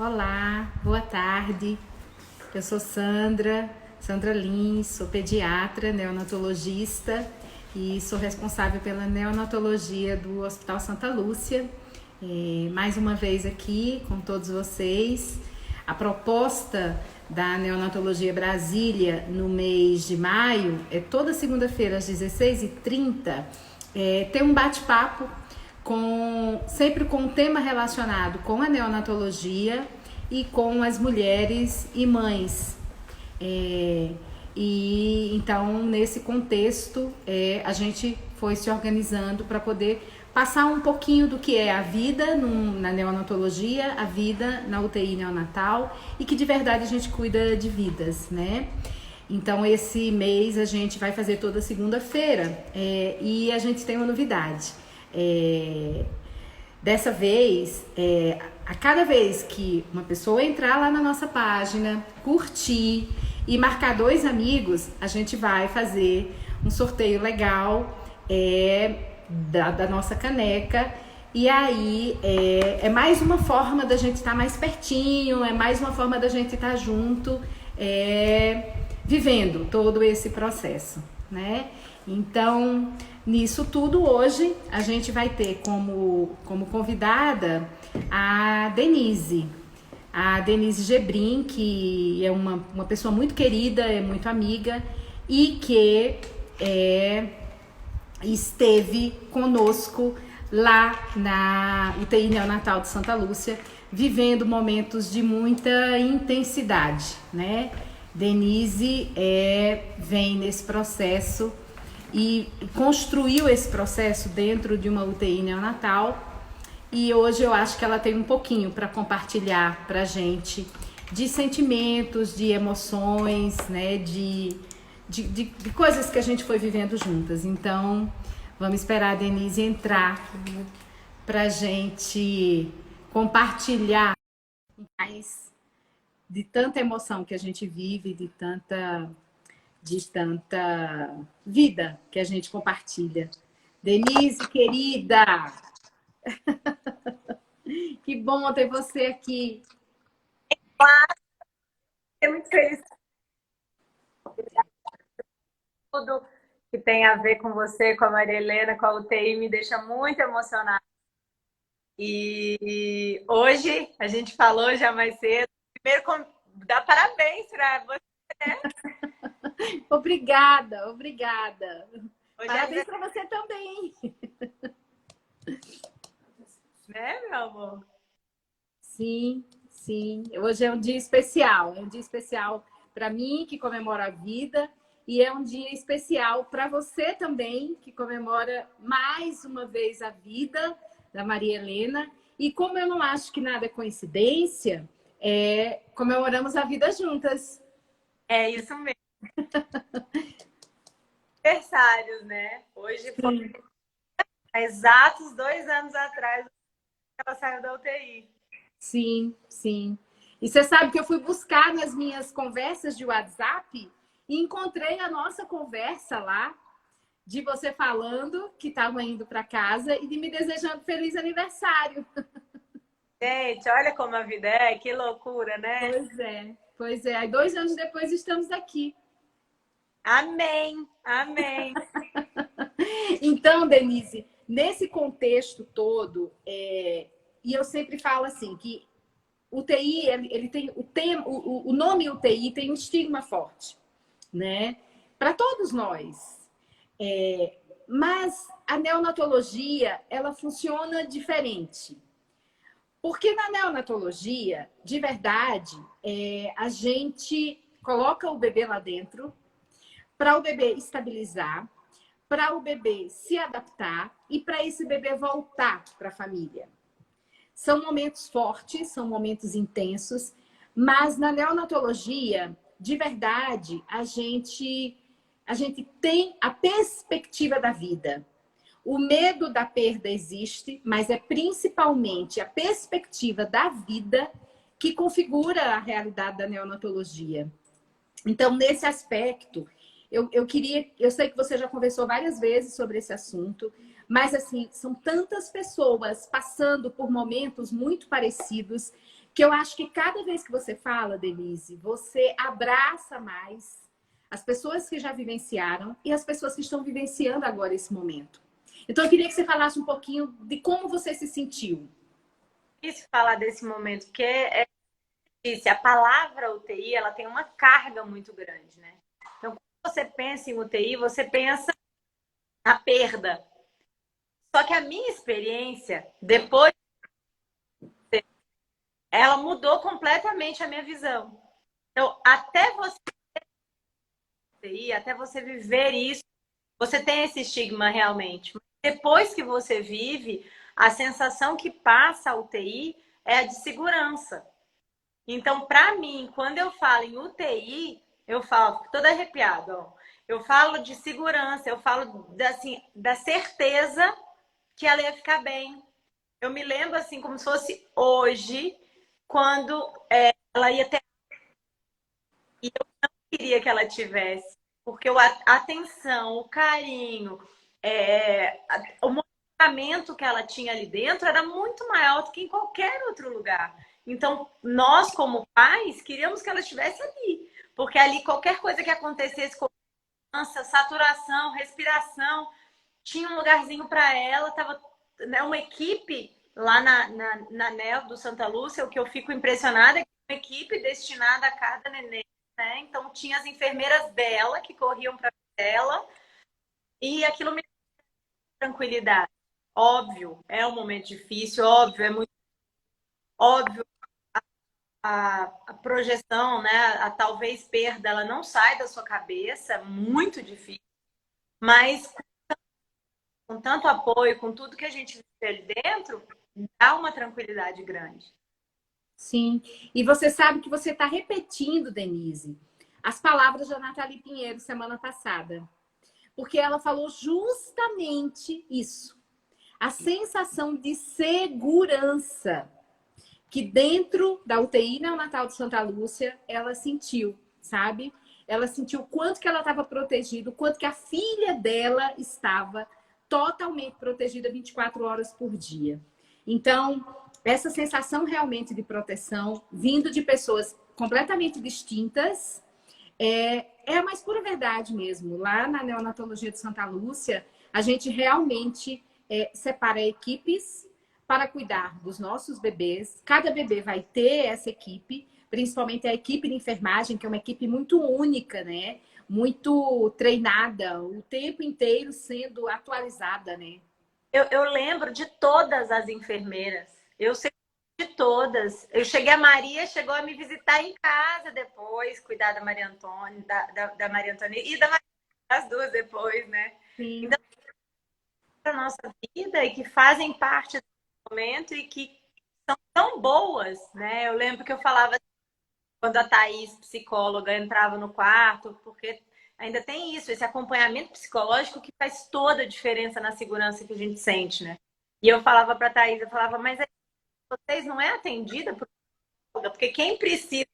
Olá, boa tarde. Eu sou Sandra Lins, sou pediatra, neonatologista e sou responsável pela neonatologia do Hospital Santa Lúcia. Mais uma vez aqui com todos vocês. A proposta da Neonatologia Brasília no mês de maio é toda segunda-feira às 16h30 ter um bate-papo sempre com um tema relacionado com a neonatologia e com as mulheres e mães. E então, nesse contexto, a gente foi se organizando para poder passar um pouquinho do que é a vida na neonatologia, a vida na UTI neonatal e que de verdade a gente cuida de vidas, né? Então, esse mês a gente vai fazer toda segunda-feira e a gente tem uma novidade. Dessa vez, a cada vez que uma pessoa entrar lá na nossa página, curtir e marcar 2 amigos, a gente vai fazer um sorteio legal da nossa caneca. E aí é mais uma forma da gente estar mais pertinho, é mais uma forma da gente estar junto, vivendo todo esse processo, né? Então, nisso tudo, hoje a gente vai ter como convidada a Denise Gebrim, que é uma pessoa muito querida, é muito amiga e que esteve conosco lá na UTI neonatal de Santa Lúcia, vivendo momentos de muita intensidade, né? Denise vem nesse processo e construiu esse processo dentro de uma UTI neonatal, e hoje eu acho que ela tem um pouquinho para compartilhar para a gente de sentimentos, de emoções, né, de coisas que a gente foi vivendo juntas. Então, vamos esperar a Denise entrar para a gente compartilhar mais de tanta emoção que a gente vive, de tanta vida que a gente compartilha. Denise, querida! Que bom ter você aqui. Fiquei muito feliz com tudo que tem a ver com você, com a Maria Helena, com a UTI, me deixa muito emocionada. E hoje, a gente falou já mais cedo, primeiro dar parabéns para você, né? Obrigada. Hoje Parabéns para você também. né, meu amor? Sim. Hoje é um dia especial. É um dia especial para mim, que comemora a vida, e é um dia especial para você também, que comemora mais uma vez a vida da Maria Helena. E como eu não acho que nada é coincidência, comemoramos a vida juntas. É isso mesmo. Aniversários, né? Hoje foi há exatos 2 anos atrás que ela saiu da UTI. Sim. E você sabe que eu fui buscar nas minhas conversas de WhatsApp e encontrei a nossa conversa lá, de você falando que estava indo para casa e de me desejando feliz aniversário. Gente, olha como a vida é, que loucura, né? Pois é. Aí 2 anos depois estamos aqui. Amém. Então, Denise, nesse contexto todo, e eu sempre falo assim, que UTI, ele tem o nome UTI tem um estigma forte, né? Para todos nós. Mas a neonatologia, ela funciona diferente. Porque na neonatologia, de verdade, a gente coloca o bebê lá dentro para o bebê estabilizar, para o bebê se adaptar e para esse bebê voltar para a família. São momentos fortes, são momentos intensos, mas na neonatologia, de verdade, a gente tem a perspectiva da vida. O medo da perda existe, mas é principalmente a perspectiva da vida que configura a realidade da neonatologia. Então, nesse aspecto, eu sei que você já conversou várias vezes sobre esse assunto, mas assim, são tantas pessoas passando por momentos muito parecidos que eu acho que cada vez que você fala, Denise, você abraça mais as pessoas que já vivenciaram e as pessoas que estão vivenciando agora esse momento. Então, eu queria que você falasse um pouquinho de como você se sentiu. É difícil falar desse momento, porque a palavra UTI, ela tem uma carga muito grande, né? Então, quando você pensa em UTI, você pensa na perda. Só que a minha experiência, depois, ela mudou completamente a minha visão. Então, até você viver isso, você tem esse estigma realmente. Depois que você vive, a sensação que passa a UTI é a de segurança. Então, para mim, quando eu falo em UTI, eu falo, toda arrepiada, ó. Eu falo de segurança, eu falo assim, da certeza que ela ia ficar bem. Eu me lembro assim como se fosse hoje, quando ela ia ter, e eu não queria que ela tivesse, porque a atenção, o carinho, o motivamento que ela tinha ali dentro era muito maior do que em qualquer outro lugar. Então, nós, como pais, queríamos que ela estivesse ali, porque ali qualquer coisa que acontecesse com criança, saturação, respiração, tinha um lugarzinho para ela, estava, né, uma equipe lá na NEL do Santa Lúcia. O que eu fico impressionada é que uma equipe destinada a cada neném, né? Então tinha as enfermeiras dela que corriam para ela e aquilo me deu tranquilidade. Óbvio, é um momento difícil, óbvio, é muito óbvio a projeção, né? A talvez perda, ela não sai da sua cabeça, muito difícil, mas com tanto apoio, com tudo que a gente vê ali dentro, dá uma tranquilidade grande. Sim. E você sabe que você está repetindo, Denise, as palavras da Nathalie Pinheiro semana passada. Porque ela falou justamente isso. A sensação de segurança que dentro da UTI neonatal de Santa Lúcia ela sentiu, sabe? Ela sentiu o quanto que ela estava protegida, o quanto que a filha dela estava totalmente protegida 24 horas por dia. Então, essa sensação realmente de proteção, vindo de pessoas completamente distintas, é a mais pura verdade mesmo. Lá na neonatologia de Santa Lúcia, a gente realmente separa equipes para cuidar dos nossos bebês. Cada bebê vai ter essa equipe, principalmente a equipe de enfermagem, que é uma equipe muito única, né? Muito treinada, o tempo inteiro sendo atualizada, né? Eu lembro de todas as enfermeiras. Eu sei de todas. Eu cheguei, a Maria chegou a me visitar em casa depois, cuidar da Maria Antônia, da Maria Antônia e das duas depois, né? Sim. Então, da nossa vida e que fazem parte do momento e que são tão boas, né? Eu lembro que eu falava quando a Thaís, psicóloga, entrava no quarto, porque ainda tem isso, esse acompanhamento psicológico que faz toda a diferença na segurança que a gente sente, né? E eu falava para a Thaís, eu falava, mas vocês não é atendida por psicóloga? Porque quem precisa,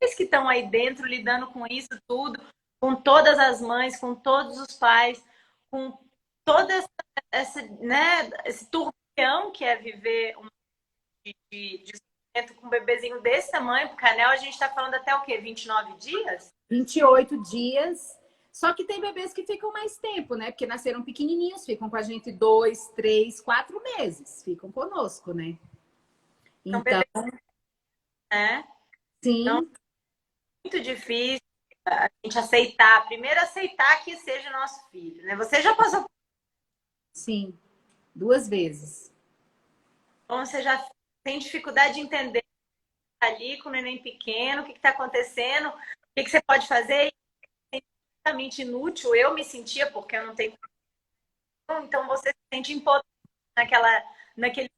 vocês que estão aí dentro lidando com isso tudo, com todas as mães, com todos os pais, com toda né, esse turbilhão que é viver de sofrimento com um bebezinho desse tamanho, porque a Nel a gente está falando até o quê? 29 dias? 28 dias. Só que tem bebês que ficam mais tempo, né? Porque nasceram pequenininhos, ficam com a gente 2, 3, 4 meses. Ficam conosco, né? São Então, bebês, né? Então, sim, muito difícil a gente aceitar. Primeiro, aceitar que seja nosso filho, né? Você já passou por sim. 2 vezes. isso, você já tem dificuldade de entender ali com o neném pequeno, o que está acontecendo, o que você pode fazer. É completamente inútil. Eu me sentia, porque eu não tenho. Então, você se sente impotente naquele.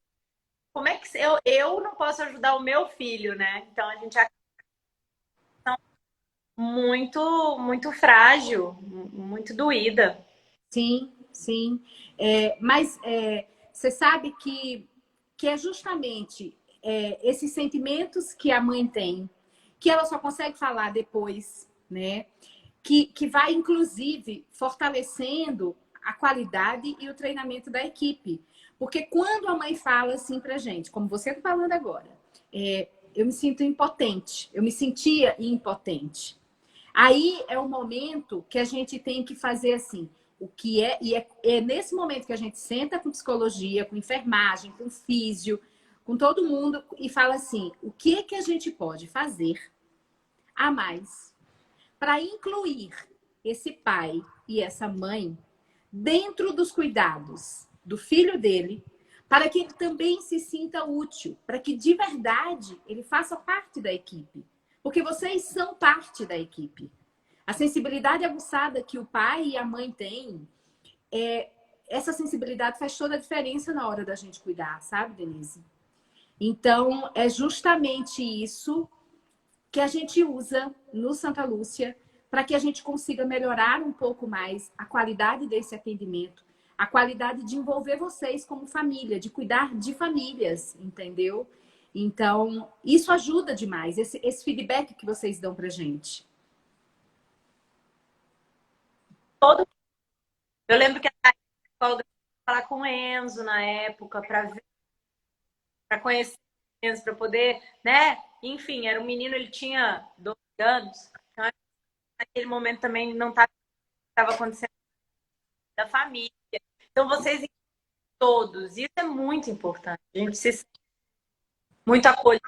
Como é que eu não posso ajudar o meu filho, né? Então, a gente acaba muito, muito frágil, muito doída. Sim, sim. Mas você sabe que é justamente esses sentimentos que a mãe tem, que ela só consegue falar depois, né? Que vai, inclusive, fortalecendo a qualidade e o treinamento da equipe. Porque quando a mãe fala assim pra gente, como você está falando agora, eu me sinto impotente, eu me sentia impotente. Aí é o momento que a gente tem que fazer assim, o que é nesse momento que a gente senta com psicologia, com enfermagem, com físio, com todo mundo e fala assim, o que é que a gente pode fazer a mais para incluir esse pai e essa mãe dentro dos cuidados do filho dele, para que ele também se sinta útil, para que de verdade ele faça parte da equipe. Porque vocês são parte da equipe. A sensibilidade aguçada que o pai e a mãe têm, essa sensibilidade faz toda a diferença na hora da gente cuidar, sabe, Denise? Então, é justamente isso que a gente usa no Santa Lúcia para que a gente consiga melhorar um pouco mais a qualidade desse atendimento, a qualidade de envolver vocês como família, de cuidar de famílias, entendeu? Então, isso ajuda demais, esse feedback que vocês dão pra gente. Todo... Eu lembro que a psicóloga falar com o Enzo na época, para conhecer o Enzo, para poder, né? Enfim, era um menino, ele tinha 12 anos, então naquele momento também não estava acontecendo da família. Então, vocês todos, isso é muito importante. A gente se sente muito acolhido.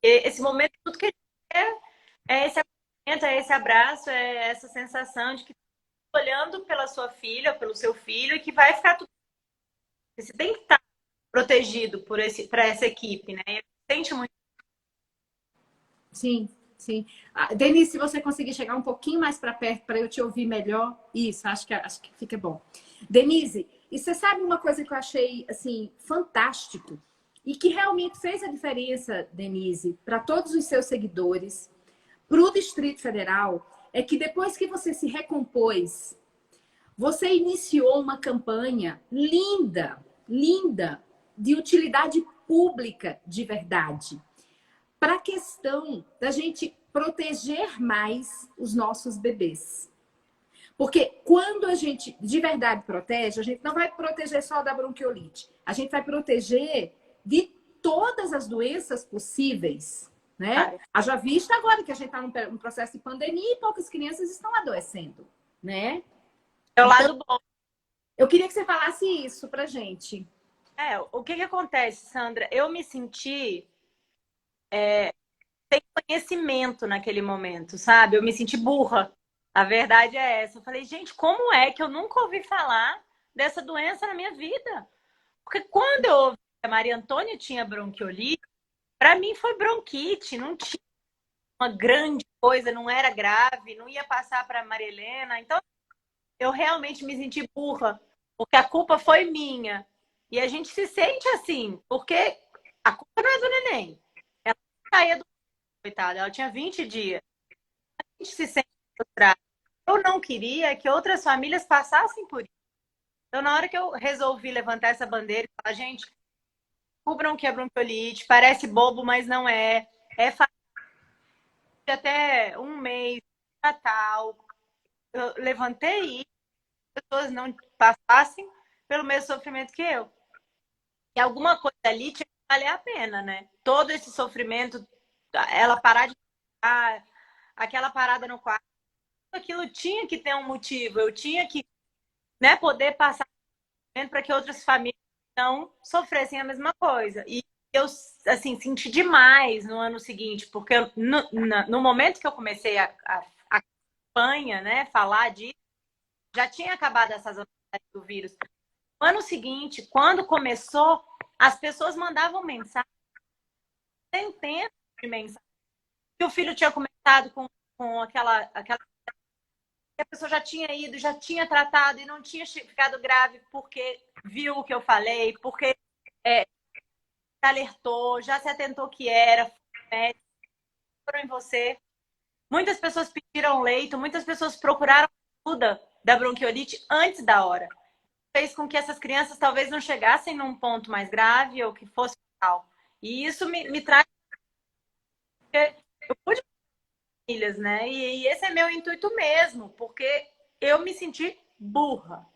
Esse momento, tudo que a gente quer é esse acolhimento, é esse abraço, é essa sensação de que tá olhando pela sua filha, pelo seu filho, e que vai ficar tudo. Você tem que estar protegido para essa equipe, né? Ele sente muito. Sim, sim. Denise, se você conseguir chegar um pouquinho mais para perto para eu te ouvir melhor, isso, acho que fica bom. Denise, e você sabe uma coisa que eu achei assim fantástico e que realmente fez a diferença, Denise, para todos os seus seguidores, para o Distrito Federal, é que depois que você se recompôs, você iniciou uma campanha linda, linda, de utilidade pública de verdade, para a questão da gente proteger mais os nossos bebês. Porque quando a gente de verdade protege, a gente não vai proteger só da bronquiolite. A gente vai proteger de todas as doenças possíveis, né? Haja vista agora que a gente está num processo de pandemia e poucas crianças estão adoecendo, né? É o Então, lado bom. eu queria que você falasse isso pra gente. O que acontece, Sandra? Eu me senti sem conhecimento naquele momento, sabe? Eu me senti burra. A verdade é essa. Eu falei, gente, como é que eu nunca ouvi falar dessa doença na minha vida? Porque quando eu ouvi que a Maria Antônia tinha bronquiolite, para mim foi bronquite, não tinha uma grande coisa, não era grave, não ia passar para Maria Helena. Então, eu realmente me senti burra, porque a culpa foi minha. E a gente se sente assim, porque a culpa não é do neném. Ela saía do coitada, ela tinha 20 dias. A gente se sente frustrada. Eu não queria que outras famílias passassem por isso. Então, na hora que eu resolvi levantar essa bandeira e falar, gente, descubram que é bronquiolite, parece bobo, mas não é. É fácil até um mês, Natal. Eu levantei e as pessoas não passassem pelo mesmo sofrimento que eu. E alguma coisa ali tinha que valer a pena, né? Todo esse sofrimento, ela parar de aquela parada no quarto, aquilo tinha que ter um motivo. Eu tinha que, né, poder passar para que outras famílias não sofressem a mesma coisa. E eu, assim, senti demais no ano seguinte, porque no momento que eu comecei a campanha, né, falar disso, já tinha acabado essa zona do vírus. No ano seguinte, quando começou, as pessoas mandavam mensagem, centenas de mensagens, que o filho tinha começado com aquela que a pessoa já tinha ido, já tinha tratado e não tinha ficado grave porque viu o que eu falei, porque alertou, já se atentou que era, foram em você. Muitas pessoas pediram leito, muitas pessoas procuraram ajuda da bronquiolite antes da hora. Fez com que essas crianças talvez não chegassem num ponto mais grave ou que fosse fatal. E isso me traz... Eu pude famílias, né? E esse é meu intuito mesmo, porque eu me senti burra.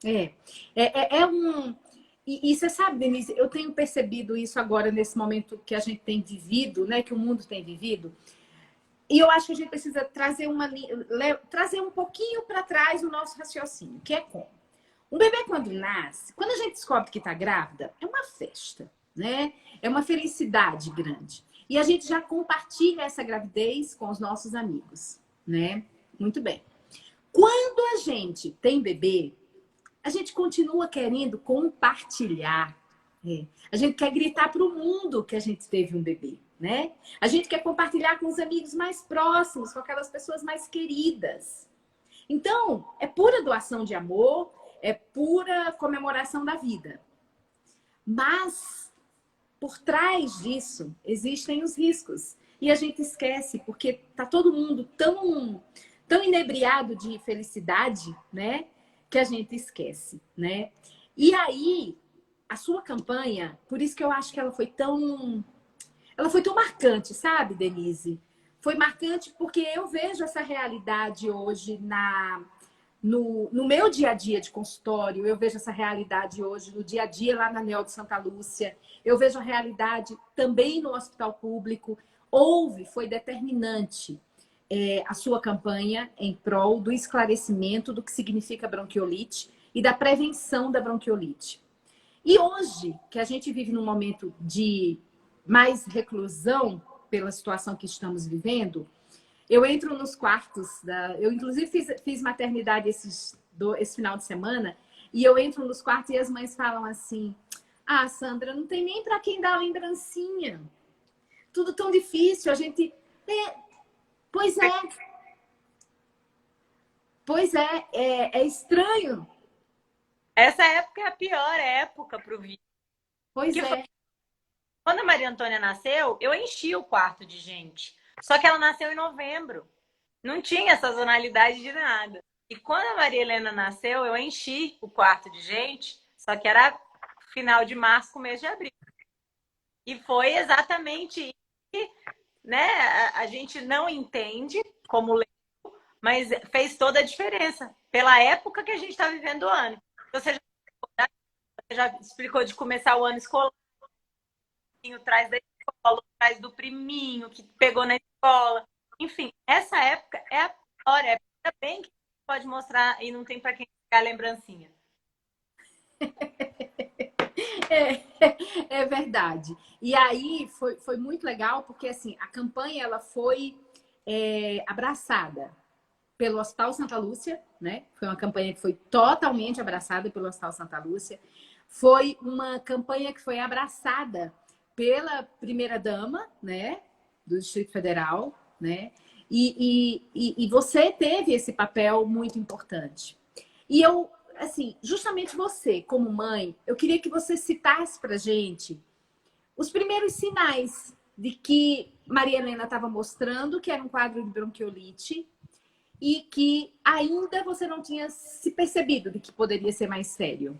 É, é um. E você sabe, Denise, eu tenho percebido isso agora nesse momento que a gente tem vivido, né? Que o mundo tem vivido. E eu acho que a gente precisa trazer um pouquinho para trás o nosso raciocínio, que é como? Um bebê, quando nasce, quando a gente descobre que está grávida, é uma festa, né? É uma felicidade grande. E a gente já compartilha essa gravidez com os nossos amigos, né? Muito bem. Quando a gente tem bebê, a gente continua querendo compartilhar. É. A gente quer gritar para o mundo que a gente teve um bebê, né? A gente quer compartilhar com os amigos mais próximos, com aquelas pessoas mais queridas. Então, é pura doação de amor, é pura comemoração da vida. Mas, por trás disso, existem os riscos. E a gente esquece, porque tá todo mundo tão inebriado de felicidade, né? Que a gente esquece, né? E aí, a sua campanha, por isso que eu acho que ela foi tão marcante, sabe, Denise? Foi marcante porque eu vejo essa realidade hoje no meu dia a dia de consultório, eu vejo essa realidade hoje no dia a dia lá na Neo de Santa Lúcia, eu vejo a realidade também no hospital público. Foi determinante a sua campanha em prol do esclarecimento do que significa bronquiolite e da prevenção da bronquiolite. E hoje, que a gente vive num momento de mais reclusão pela situação que estamos vivendo, eu entro nos quartos eu, inclusive, fiz maternidade esse final de semana, e eu entro nos quartos e as mães falam assim: ah, Sandra, não tem nem para quem dar lembrancinha. Tudo tão difícil, a gente. Pois é, é estranho. Essa época é a pior época para o vírus. Pois Que foi é. quando a Maria Antônia nasceu, eu enchi o quarto de gente. Só que ela nasceu em novembro. Não tinha sazonalidade de nada. E quando a Maria Helena nasceu, eu enchi o quarto de gente, só que era final de março, começo de abril. E foi exatamente isso que, né, a gente não entende como leigo, mas fez toda a diferença pela época que a gente está vivendo o ano. Então, você já explicou de começar o ano escolar, atrás da escola, atrás do priminho que pegou na escola. Enfim, essa época é a pior época. Ainda bem que pode mostrar e não tem para quem pegar a lembrancinha. É, é verdade. E aí foi muito legal, porque assim, a campanha ela foi abraçada pelo Hospital Santa Lúcia, né? Foi uma campanha que foi totalmente abraçada pelo Hospital Santa Lúcia. Foi uma campanha que foi abraçada pela primeira-dama, né? Do Distrito Federal, né? E você teve esse papel muito importante. E eu, assim, justamente você, como mãe, eu queria que você citasse pra gente os primeiros sinais de que Maria Helena estava mostrando que era um quadro de bronquiolite e que ainda você não tinha se percebido de que poderia ser mais sério.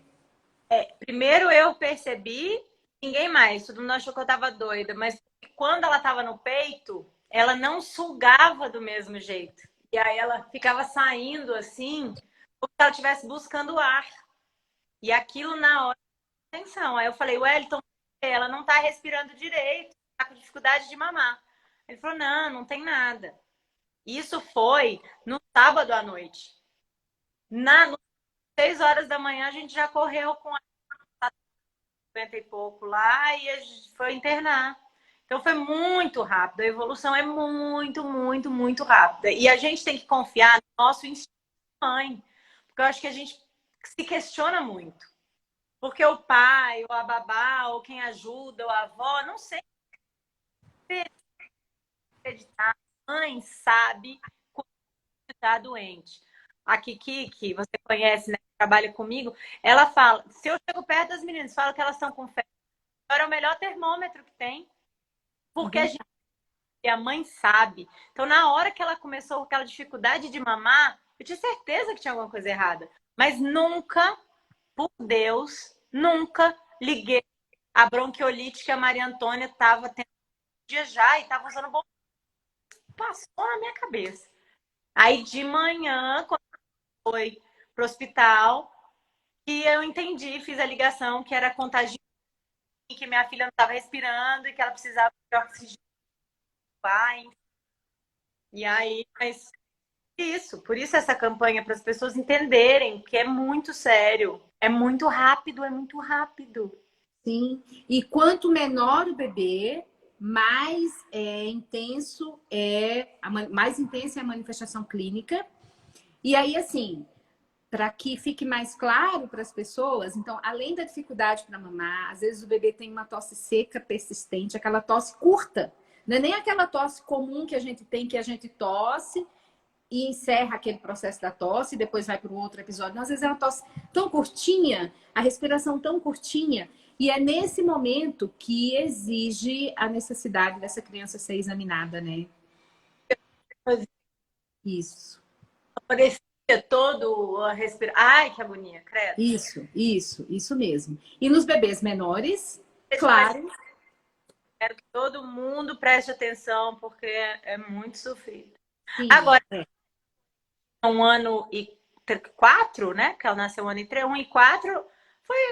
Primeiro eu percebi, ninguém mais, todo mundo achou que eu tava doida, mas quando ela tava no peito, ela não sugava do mesmo jeito. E aí ela ficava saindo assim, como se ela estivesse buscando ar. E aquilo na hora, atenção. Aí eu falei, Wellington, ela não tá respirando direito, tá com dificuldade de mamar. Ele falou, não, não tem nada. Isso foi no sábado à noite. No 6 horas da manhã a gente já correu com a 50 e pouco lá e a gente foi internar. Então foi muito rápido. A evolução é muito, muito, muito rápida. E a gente tem que confiar no nosso instinto de mãe. Porque eu acho que a gente se questiona muito. Porque o pai, ou a babá, ou quem ajuda, ou a avó, não sei acreditar. A mãe sabe quando está doente. A Kiki, que você conhece, né, que trabalha comigo, ela fala, se eu chego perto das meninas e falo que elas estão com febre, é o melhor termômetro que tem. Porque a mãe sabe. Então, na hora que ela começou com aquela dificuldade de mamar, eu tinha certeza que tinha alguma coisa errada. Mas nunca, por Deus, nunca liguei a bronquiolite que a Maria Antônia estava tendo um dia já e estava usando bom. Passou na minha cabeça. Aí de manhã, quando foi pro hospital, E eu entendi, fiz a ligação que era contagioso, que minha filha não estava respirando e que ela precisava de oxigênio. E aí, mas isso, por isso essa campanha, para as pessoas entenderem que é muito sério, é muito rápido, é muito rápido. Sim. E quanto menor o bebê, mais intenso mais intensa é a manifestação clínica. E aí, assim, para que fique mais claro para as pessoas, então, além da dificuldade para mamar, às vezes o bebê tem uma tosse seca persistente, aquela tosse curta. Não é nem aquela tosse comum que a gente tem, que a gente tosse e encerra aquele processo da tosse e depois vai para um outro episódio. Não, às vezes é uma tosse tão curtinha, a respiração tão curtinha, e é nesse momento que exige a necessidade dessa criança ser examinada, né? Isso. Parecia todo a respirar. Ai, que agonia, credo. Isso mesmo. E nos bebês menores, Mas claro. quero que todo mundo preste atenção, porque é muito sofrido. Sim, Agora, 1 ano e 4, né? Que ela nasceu 1 ano e 3, 1 e 4,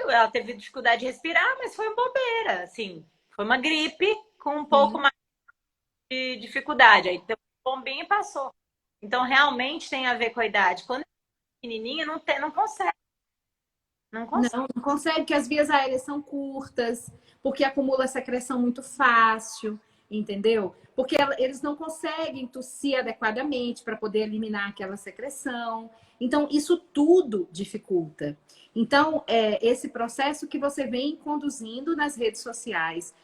ela teve dificuldade de respirar, mas foi uma bobeira, assim. Foi uma gripe com um pouco sim. mais de dificuldade. Aí deu um bombinho e passou. Então, realmente tem a ver com a idade. Quando é pequenininha, não consegue. Não consegue. Não consegue, porque as vias aéreas são curtas, porque acumula secreção muito fácil, entendeu? Porque eles não conseguem tossir adequadamente para poder eliminar aquela secreção. Então, isso tudo dificulta. Então, esse processo que você vem conduzindo nas redes sociais,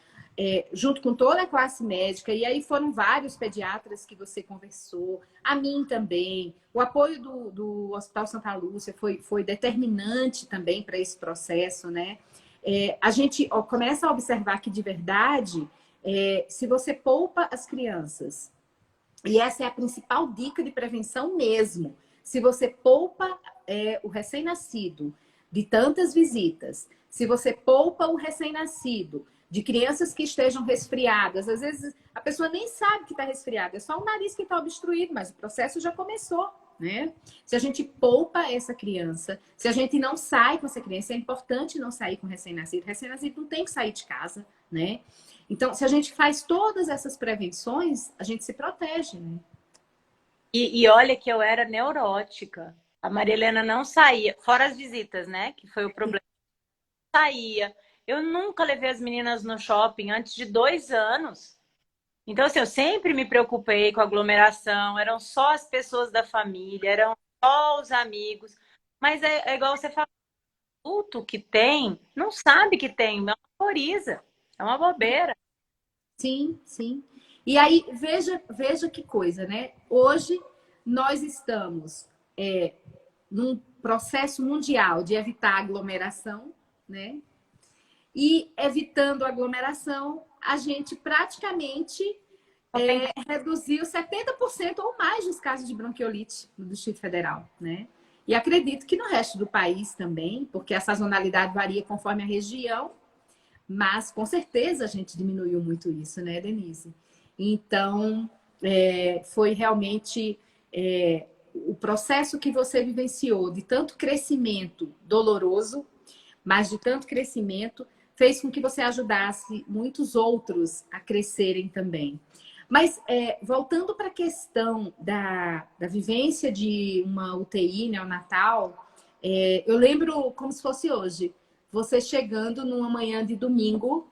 junto com toda a classe médica, e aí foram vários pediatras que você conversou, a mim também. O apoio do Hospital Santa Lúcia foi determinante também para esse processo, né? A gente começa a observar que, de verdade, se você poupa as crianças, e essa é a principal dica de prevenção mesmo, se você poupa o recém-nascido de tantas visitas, se você poupa o recém-nascido de crianças que estejam resfriadas. Às vezes a pessoa nem sabe que está resfriada, é só o nariz que está obstruído, mas o processo já começou, né? Se a gente poupa essa criança, se a gente não sai com essa criança, é importante não sair com recém-nascido. Recém-nascido não tem que sair de casa, né? Então, se a gente faz todas essas prevenções, a gente se protege, né? E olha que eu era neurótica. A Maria Helena não saía, fora as visitas, né? Que foi o problema. Saía. Eu nunca levei as meninas no shopping antes de 2 anos. Então, assim, eu sempre me preocupei com aglomeração, eram só as pessoas da família, eram só os amigos. Mas é igual você fala, adulto que tem, não sabe que tem, não autoriza. É uma bobeira. Sim, sim. E aí, veja que coisa, né? Hoje nós estamos num processo mundial de evitar aglomeração, né? E evitando aglomeração, a gente praticamente reduziu 70% ou mais dos casos de bronquiolite no Distrito Federal, né? E acredito que no resto do país também, porque a sazonalidade varia conforme a região, mas com certeza a gente diminuiu muito isso, né, Denise? Então, foi realmente o processo que você vivenciou de tanto crescimento doloroso, mas de tanto crescimento, fez com que você ajudasse muitos outros a crescerem também. Mas, voltando para a questão da vivência de uma UTI neonatal, eu lembro como se fosse hoje, você chegando numa manhã de domingo,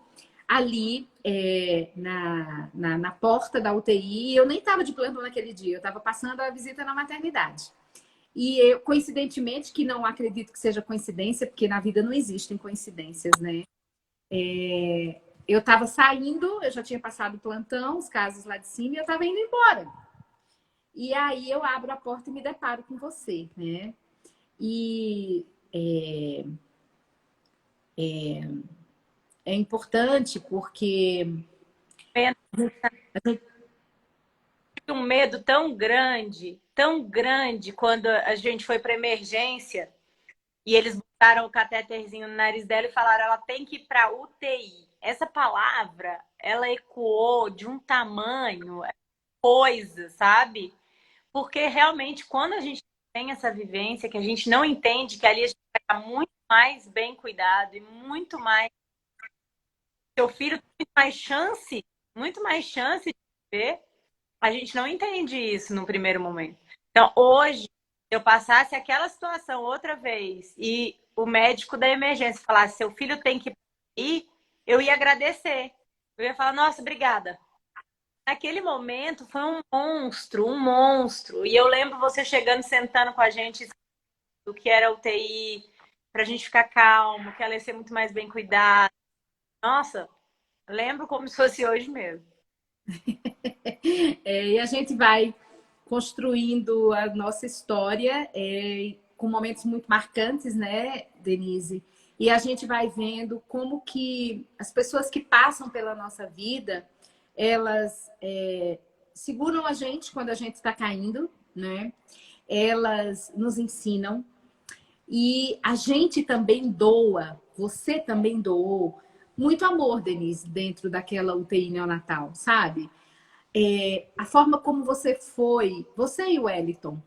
ali na porta da UTI, eu nem estava de plantão naquele dia, eu estava passando a visita na maternidade. E eu, coincidentemente, que não acredito que seja coincidência, porque na vida não existem coincidências, né? Eu estava saindo, eu já tinha passado o plantão, os casos lá de cima, e eu estava indo embora. E aí eu abro a porta e me deparo com você, né? E é importante porque Um medo tão grande quando a gente foi para emergência e eles botaram o catéterzinho no nariz dela e falaram ela tem que ir para UTI. Essa palavra, ela ecoou de um tamanho, coisa, sabe? Porque realmente quando a gente tem essa vivência, que a gente não entende que ali a gente vai estar muito mais bem cuidado e muito mais. Seu filho tem muito mais chance de viver. A gente não entende isso no primeiro momento. Então, hoje, se eu passasse aquela situação outra vez e o médico da emergência falasse, seu filho tem que ir, eu ia agradecer. Eu ia falar, nossa, obrigada. Naquele momento foi um monstro, um monstro. E eu lembro você chegando, sentando com a gente, do que era UTI, pra gente ficar calmo, que ela ia ser muito mais bem cuidada. Nossa, lembro como se fosse hoje mesmo. E a gente vai construindo a nossa história com momentos muito marcantes, né, Denise? E a gente vai vendo como que as pessoas que passam pela nossa vida, elas seguram a gente quando a gente está caindo, né? Elas nos ensinam. E a gente também doa, você também doou muito amor, Denise, dentro daquela UTI neonatal, sabe? A forma como você foi, você e o Wellington,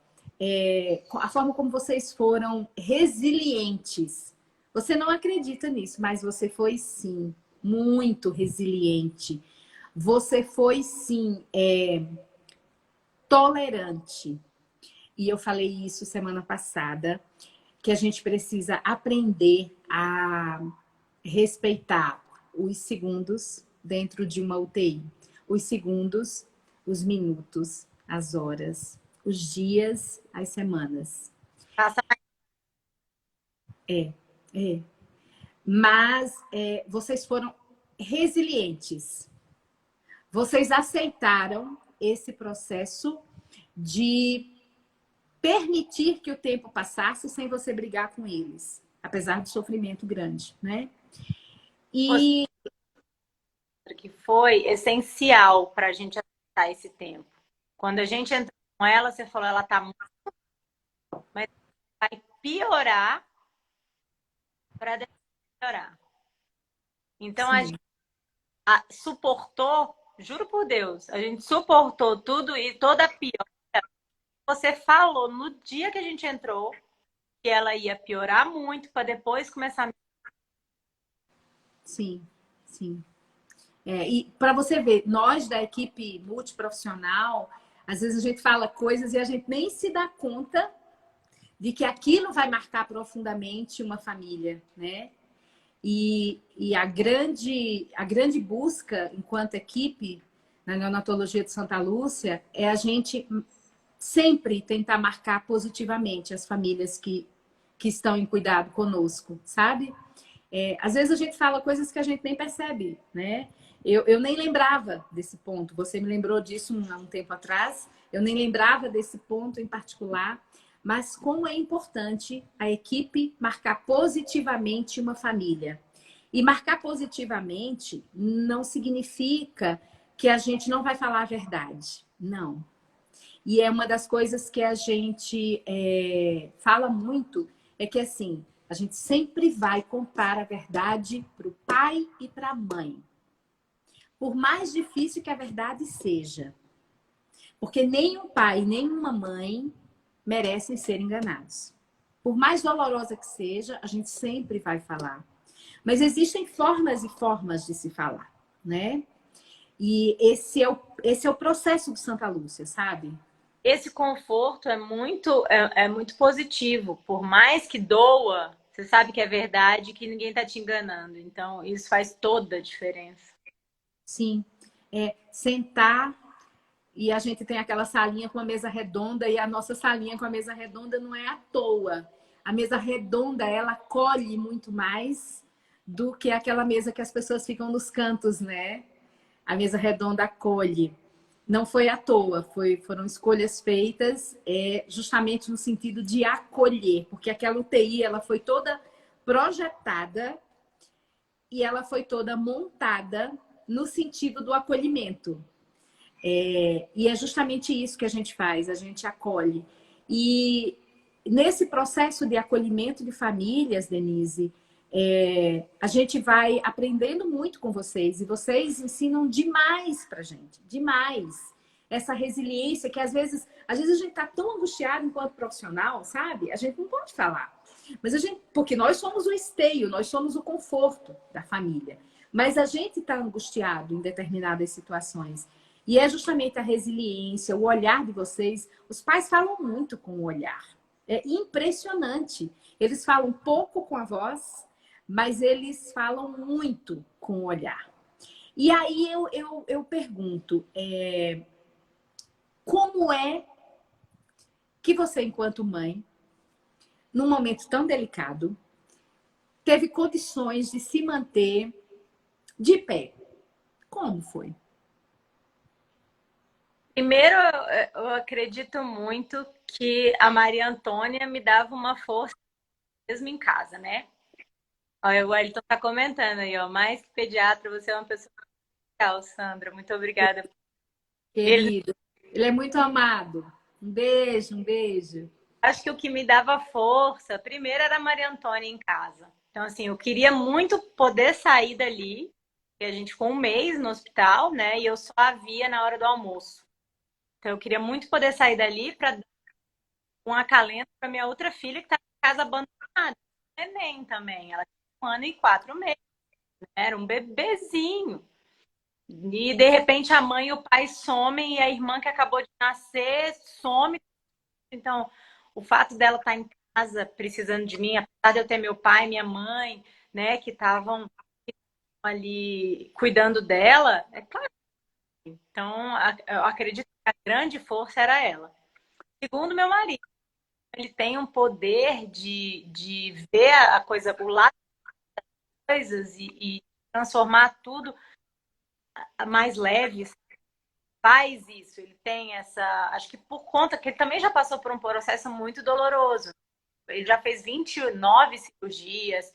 a forma como vocês foram resilientes. Você não acredita nisso, mas você foi sim, muito resiliente. Você foi sim, tolerante. E eu falei isso semana passada, que a gente precisa aprender a respeitar os segundos dentro de uma UTI. Os segundos, os minutos, as horas, os dias, as semanas. Passa É, é. Mas vocês foram resilientes. Vocês aceitaram esse processo de permitir que o tempo passasse sem você brigar com eles, apesar do sofrimento grande, né? E que foi essencial para a gente aceitar esse tempo. Quando a gente entrou com ela, você falou, ela tá muito, mas vai piorar para melhorar. Então a sim, gente suportou, juro por Deus, a gente suportou tudo e toda a pior. Você falou no dia que a gente entrou que ela ia piorar muito para depois começar a... sim, sim. E para você ver, nós da equipe multiprofissional, às vezes a gente fala coisas e a gente nem se dá conta de que aquilo vai marcar profundamente uma família, né? E a grande busca enquanto equipe na neonatologia de Santa Lúcia é a gente sempre tentar marcar positivamente as famílias que estão em cuidado conosco, sabe? Às vezes a gente fala coisas que a gente nem percebe, né? Eu nem lembrava desse ponto. Você me lembrou disso há um tempo atrás. Eu nem lembrava desse ponto em particular. Mas como é importante a equipe marcar positivamente uma família. E marcar positivamente não significa que a gente não vai falar a verdade. Não. E é uma das coisas que a gente fala muito, é que assim, a gente sempre vai contar a verdade para o pai e para a mãe. Por mais difícil que a verdade seja. Porque nem um pai, nem uma mãe merecem ser enganados. Por mais dolorosa que seja, a gente sempre vai falar. Mas existem formas e formas de se falar, né? E esse é o processo do Santa Lúcia, sabe? Esse conforto é muito positivo. Por mais que doa, você sabe que é verdade, que ninguém está te enganando. Então, isso faz toda a diferença. Sim. Sentar e a gente tem aquela salinha com a mesa redonda e a nossa salinha com a mesa redonda não é à toa. A mesa redonda, ela acolhe muito mais do que aquela mesa que as pessoas ficam nos cantos, né? A mesa redonda acolhe. Não foi à toa, foram escolhas feitas justamente no sentido de acolher, porque aquela UTI ela foi toda projetada e ela foi toda montada no sentido do acolhimento. E é justamente isso que a gente faz, a gente acolhe. E nesse processo de acolhimento de famílias, Denise, a gente vai aprendendo muito com vocês e vocês ensinam demais pra gente, demais. Essa resiliência que às vezes a gente está tão angustiado enquanto profissional, sabe? A gente não pode falar. Mas a gente, porque nós somos o esteio, nós somos o conforto da família. Mas a gente está angustiado em determinadas situações. E é justamente a resiliência, o olhar de vocês. Os pais falam muito com o olhar. É impressionante. Eles falam pouco com a voz, mas eles falam muito com o olhar. E aí eu pergunto, como é que você, enquanto mãe, num momento tão delicado, teve condições de se manter de pé? Como foi? Primeiro, eu acredito muito que a Maria Antônia me dava uma força mesmo em casa, né? Olha, o Wellington tá comentando aí, ó. Mais que pediatra, você é uma pessoa legal, Sandra. Muito obrigada. Ele, Querido, ele é muito amado. Um beijo, um beijo. acho que o que me dava força, primeiro era a Maria Antônia em casa. Então, assim, eu queria muito poder sair dali, porque a gente ficou um mês no hospital, né? E eu só a via na hora do almoço. Então, eu queria muito poder sair dali para dar um acalento para minha outra filha que estava em casa abandonada. Neném também. Ela tinha 1 ano e 4 meses, né? Era um bebezinho. E de repente a mãe e o pai somem e a irmã que acabou de nascer some. Então, o fato dela estar em casa precisando de mim, apesar de eu ter meu pai e minha mãe, né, que estavam ali cuidando dela, é claro. Então, eu acredito que a grande força era ela. Segundo, meu marido, ele tem um poder de ver a coisa, o lado das coisas e transformar tudo mais leve. Faz isso, ele tem essa. Acho que por conta que ele também já passou por um processo muito doloroso. Ele já fez 29 cirurgias,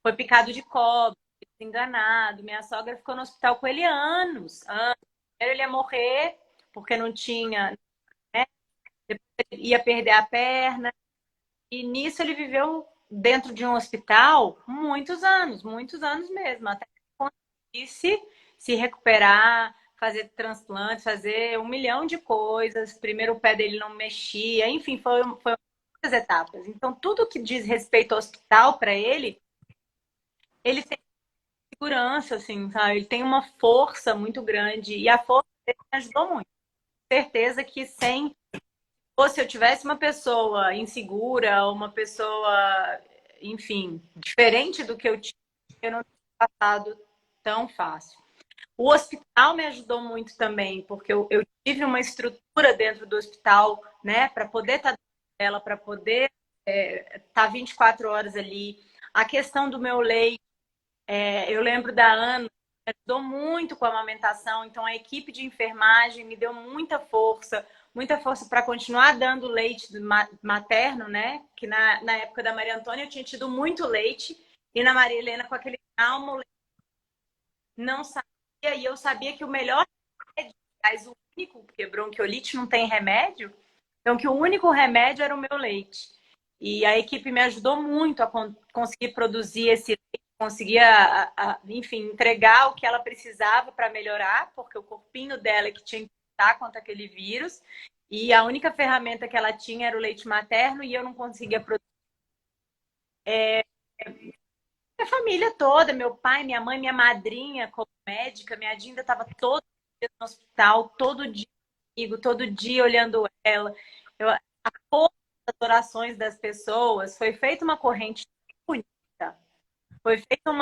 foi picado de cobra, enganado. Minha sogra ficou no hospital com ele anos. Anos. Primeiro ele ia morrer porque não tinha, né? Depois ele ia perder a perna. E nisso ele viveu dentro de um hospital muitos anos mesmo, até que conseguisse se recuperar, fazer transplante, fazer 1 milhão de coisas. Primeiro o pé dele não mexia, enfim, foi muitas etapas. Então, tudo que diz respeito ao hospital para ele tem segurança, assim, sabe? Ele tem uma força muito grande e a força dele me ajudou muito. Certeza que sem ou se eu tivesse uma pessoa insegura, uma pessoa, enfim, diferente do que eu tinha, eu não teria passado tão fácil. O hospital me ajudou muito também, porque eu tive uma estrutura dentro do hospital, né, para poder estar dela, para poder estar 24 horas ali. A questão do meu leite, eu lembro da Ana, me ajudou muito com a amamentação, então a equipe de enfermagem me deu muita força para continuar dando leite materno, né? Que na época da Maria Antônia eu tinha tido muito leite, e na Maria Helena, com aquele calmo, não sabia, e eu sabia que o melhor remédio, aliás, o único, porque bronquiolite não tem remédio, então que o único remédio era o meu leite. E a equipe me ajudou muito a conseguir produzir esse leite, conseguir, enfim, entregar o que ela precisava para melhorar, porque o corpinho dela é que tinha que lutar contra aquele vírus, e a única ferramenta que ela tinha era o leite materno, e eu não conseguia produzir. Minha família toda, meu pai, minha mãe, minha madrinha como médica, minha Dinda estava todo dia no hospital, todo dia comigo, todo dia olhando ela. A força das orações das pessoas, foi feita uma corrente bonita, foi feita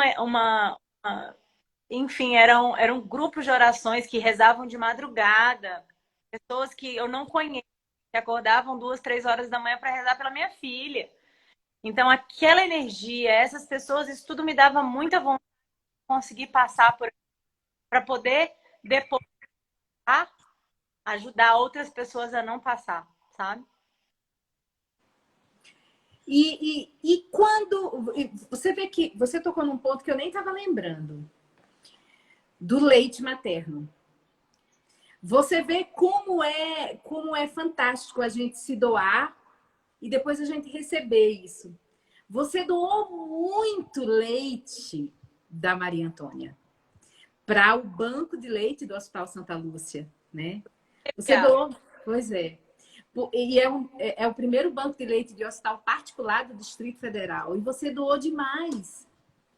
enfim, eram grupos de orações que rezavam de madrugada, pessoas que eu não conheço, que acordavam 2, 3 horas da manhã para rezar pela minha filha. Então, aquela energia, essas pessoas, isso tudo me dava muita vontade de conseguir passar por para poder depois ajudar outras pessoas a não passar, sabe? E quando você vê que você tocou num ponto que eu nem estava lembrando, do leite materno. Você vê como é fantástico a gente se doar e depois a gente receber isso. Você doou muito leite da Maria Antônia para o banco de leite do Hospital Santa Lúcia, né? Você doou, pois é. E é o primeiro banco de leite de hospital particular do Distrito Federal. E você doou demais.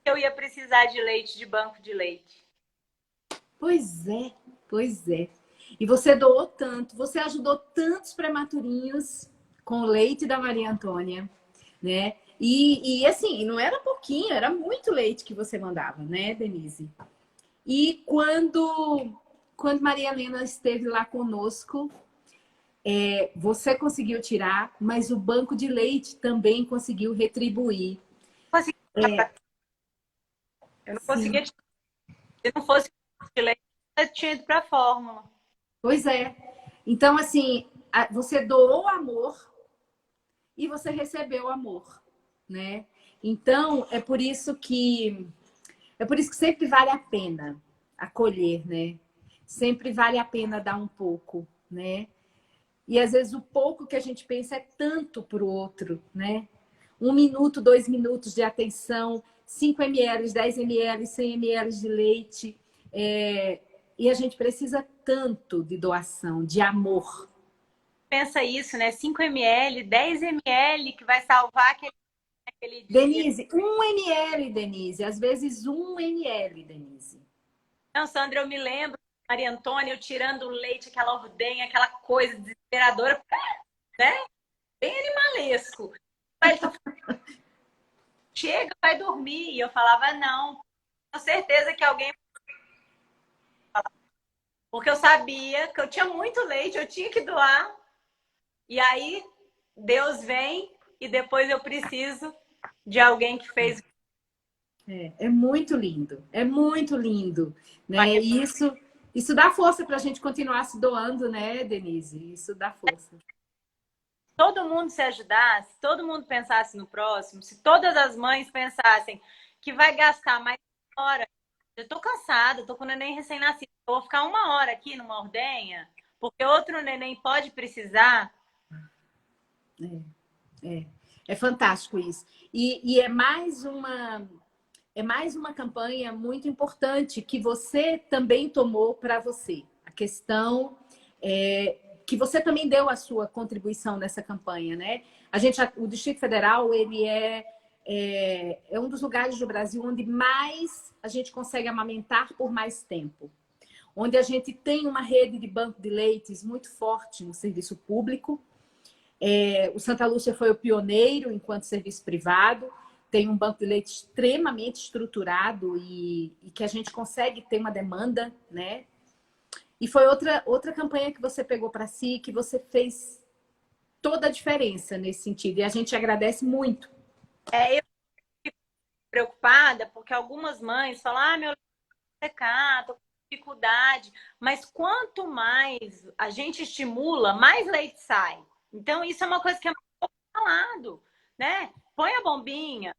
Eu ia precisar de leite de banco de leite. Pois é, pois é. E você doou tanto, você ajudou tantos prematurinhos com o leite da Maria Antônia, né? E assim, não era pouquinho, era muito leite que você mandava, né, Denise? E quando Maria Helena esteve lá conosco, você conseguiu tirar, mas o banco de leite também conseguiu retribuir. Eu não Sim. conseguia tirar. Se não fosse de leite, eu tinha ido para a fórmula. Pois é. Então, assim, você doou amor e você recebeu amor, né? Então, é por isso que sempre vale a pena acolher, né? Sempre vale a pena dar um pouco, né? E às vezes o pouco que a gente pensa é tanto para o outro, né? 1 minuto, 2 minutos de atenção, 5 ml, 10 ml, 100 ml de leite. E a gente precisa tanto de doação, de amor. Pensa isso, né? 5 ml, 10 ml que vai salvar aquele dia. Denise, 1 ml, Denise. Às vezes 1 ml, Denise. Não, Sandra, eu me lembro, Maria Antônia, eu tirando o leite, aquela ordenha, aquela coisa desesperadora, né? Bem animalesco. Mas chega, vai dormir. E eu falava, não, com certeza que alguém. Porque eu sabia que eu tinha muito leite, eu tinha que doar. E aí, Deus vem e depois eu preciso de alguém que fez. É muito lindo, né? E isso dá força para a gente continuar se doando, né, Denise? Isso dá força. Todo mundo se ajudasse, todo mundo pensasse no próximo, se todas as mães pensassem que vai gastar mais 1 hora, eu tô cansada, tô com o neném recém-nascido, vou ficar 1 hora aqui numa ordenha, porque outro neném pode precisar. É fantástico isso. E é mais uma campanha muito importante que você também tomou para você. A questão que você também deu a sua contribuição nessa campanha, né? O Distrito Federal, ele é um dos lugares do Brasil onde mais a gente consegue amamentar por mais tempo. Onde a gente tem uma rede de banco de leites muito forte no serviço público. O Santa Lúcia foi o pioneiro enquanto serviço privado. Tem um banco de leite extremamente estruturado e que a gente consegue ter uma demanda, né? E foi outra campanha que você pegou para si, que você fez toda a diferença nesse sentido. E a gente agradece muito. Eu fico preocupada porque algumas mães falam, meu leite vai secar, tô com dificuldade. Mas quanto mais a gente estimula, mais leite sai. Então, isso é uma coisa que é muito falado, né? Põe a bombinha,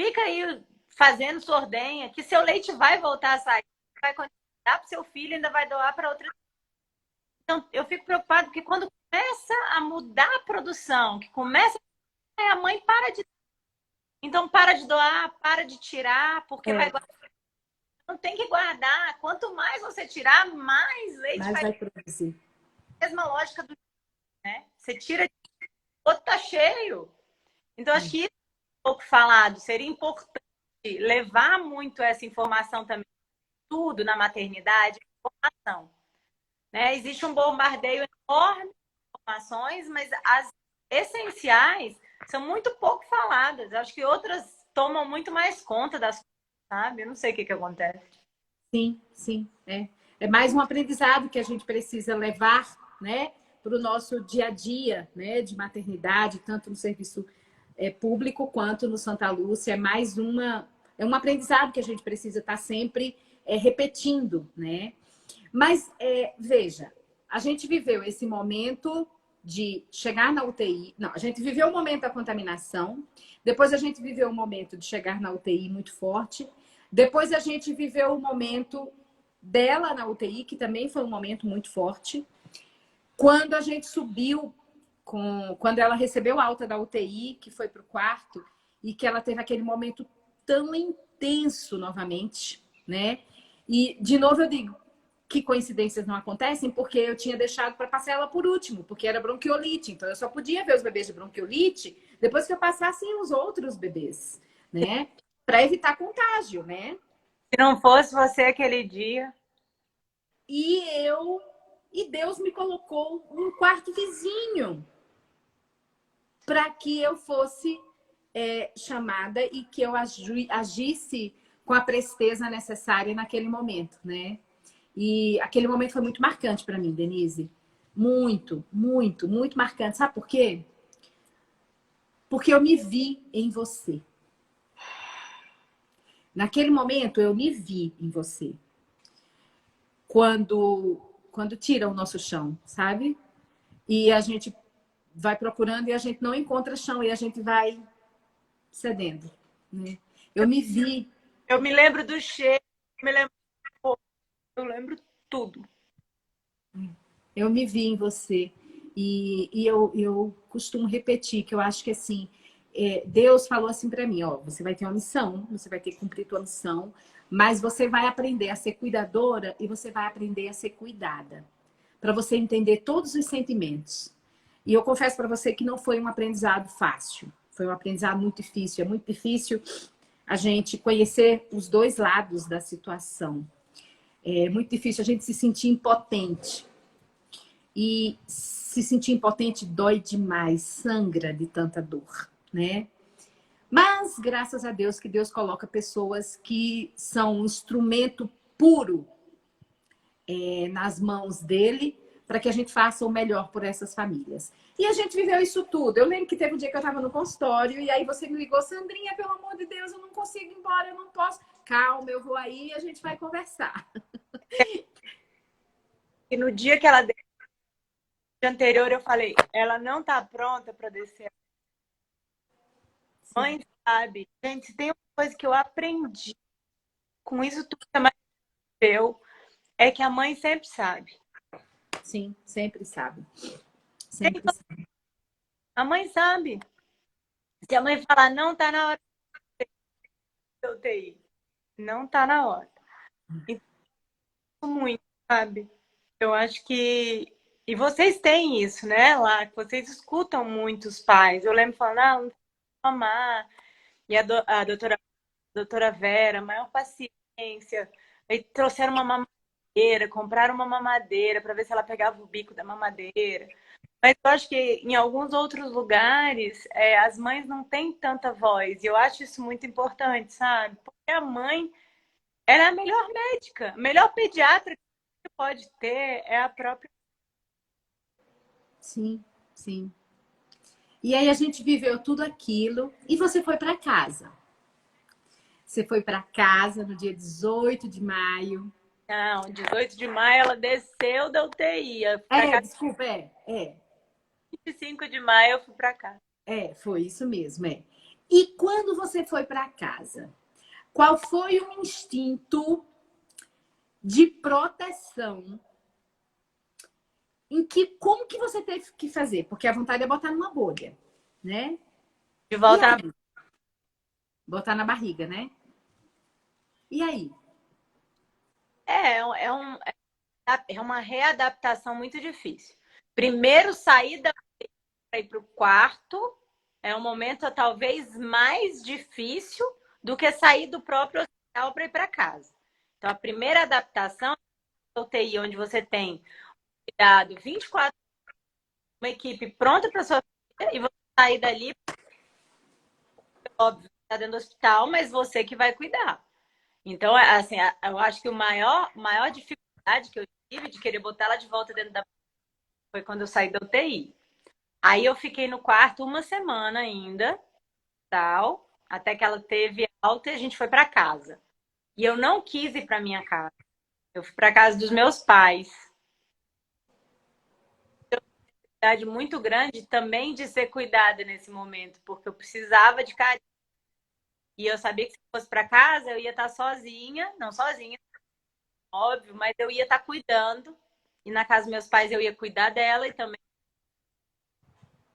fica aí fazendo sua ordenha, que seu leite vai voltar a sair, vai dar para o seu filho, ainda vai doar para outra. Então, eu fico preocupada porque quando começa a mudar a produção, que começa a mãe para de. Então, para de doar, para de tirar, porque vai guardar. Não tem que guardar. Quanto mais você tirar, mais leite vai produzir. A mesma lógica do, né? Você tira, o outro tá cheio. Então, acho que isso é um pouco falado. Seria importante levar muito essa informação também, tudo na maternidade, informação. Né? Existe um bombardeio enorme de informações, mas as essenciais são muito pouco faladas. Acho que outras tomam muito mais conta das coisas, sabe? Eu não sei o que acontece. Sim, sim. É mais um aprendizado que a gente precisa levar, né, para o nosso dia a dia, né, de maternidade, tanto no serviço público quanto no Santa Lúcia. É um aprendizado que a gente precisa estar sempre repetindo, né? Mas, veja, a gente viveu esse momento de chegar na UTI. Não, a gente viveu o momento da contaminação. Depois a gente viveu o momento de chegar na UTI muito forte. Depois a gente viveu o momento dela na UTI, que também foi um momento muito forte. Quando a gente subiu, quando ela recebeu a alta da UTI, que foi para o quarto, e que ela teve aquele momento tão intenso novamente, né? E, de novo, eu digo, que coincidências não acontecem, porque eu tinha deixado para passar ela por último, porque era bronquiolite. Então, eu só podia ver os bebês de bronquiolite depois que eu passasse os outros bebês, né? Para evitar contágio, né? Se não fosse você aquele dia. E Deus me colocou um quarto vizinho para que eu fosse chamada e que eu agisse com a presteza necessária naquele momento, né? E aquele momento foi muito marcante para mim, Denise. Muito, muito, muito marcante. Sabe por quê? Porque eu me vi em você. Naquele momento, eu me vi em você. Quando tira o nosso chão, sabe? E a gente vai procurando e a gente não encontra chão e a gente vai cedendo, né? Eu me vi. Eu me lembro do cheiro, eu lembro tudo. Eu me vi em você. E eu costumo repetir que eu acho que assim, Deus falou assim para mim, ó, você vai ter uma missão, você vai ter que cumprir tua missão, mas você vai aprender a ser cuidadora e você vai aprender a ser cuidada, para você entender todos os sentimentos. E eu confesso para você que não foi um aprendizado fácil, foi um aprendizado muito difícil. É muito difícil a gente conhecer os dois lados da situação. É muito difícil a gente se sentir impotente. E se sentir impotente dói demais, sangra de tanta dor, né? Mas, graças a Deus, que Deus coloca pessoas que são um instrumento puro nas mãos dele para que a gente faça o melhor por essas famílias. E a gente viveu isso tudo. Eu lembro que teve um dia que eu estava no consultório e aí você me ligou, Sandrinha, pelo amor de Deus, eu não consigo ir embora, eu não posso. Calma, eu vou aí e a gente vai conversar. E no dia que ela desceu, no dia anterior, eu falei, ela não tá pronta para descer. Sim. Mãe sabe. Gente, se tem uma coisa que eu aprendi com isso tudo que a mãe deu, é que a mãe sempre sabe. Sim, sempre sabe. Sempre sabe. A mãe sabe. Se a mãe falar, não tá na hora de UTI, não tá na hora. Então, muito, sabe? Eu acho que. E vocês têm isso, né? Lá, que vocês escutam muitos pais. Eu lembro falando, não tem que mamar. E a doutora Vera, maior paciência. Aí trouxeram uma mamadeira, compraram uma mamadeira para ver se ela pegava o bico da mamadeira. Mas eu acho que em alguns outros lugares as mães não têm tanta voz. E eu acho isso muito importante, sabe? Porque a mãe, ela é a melhor médica, a melhor pediatra que você pode ter é a própria. Sim, sim. E aí a gente viveu tudo aquilo e você foi para casa. Você foi para casa no dia 18 de maio. Não, 18 de maio ela desceu da UTI. Eu fui pra casa Desculpa, 25 de maio, eu fui para casa. foi isso mesmo, E quando você foi para casa, qual foi o instinto de proteção como que você teve que fazer? Porque a vontade é botar numa bolha, né? De E volta aí? Botar na barriga, né? E aí? é uma readaptação muito difícil. Primeiro, sair para ir para o quarto é um momento talvez mais difícil do que sair do próprio hospital para ir para casa. Então, a primeira adaptação é a UTI, onde você tem cuidado 24 horas, uma equipe pronta para sua vida, e você sair dali, óbvio, está dentro do hospital, mas você que vai cuidar. Então, assim, eu acho que maior dificuldade que eu tive de querer botar ela de volta dentro da foi quando eu saí da UTI. Aí eu fiquei no quarto uma semana ainda, tal, até que ela teve alta e a gente foi para casa. E eu não quis ir para minha casa. Eu fui para casa dos meus pais. Uma necessidade muito grande também de ser cuidada nesse momento, porque eu precisava de carinho. E eu sabia que se fosse para casa, eu ia estar sozinha, não sozinha, óbvio, mas eu ia estar cuidando. E na casa dos meus pais eu ia cuidar dela e também.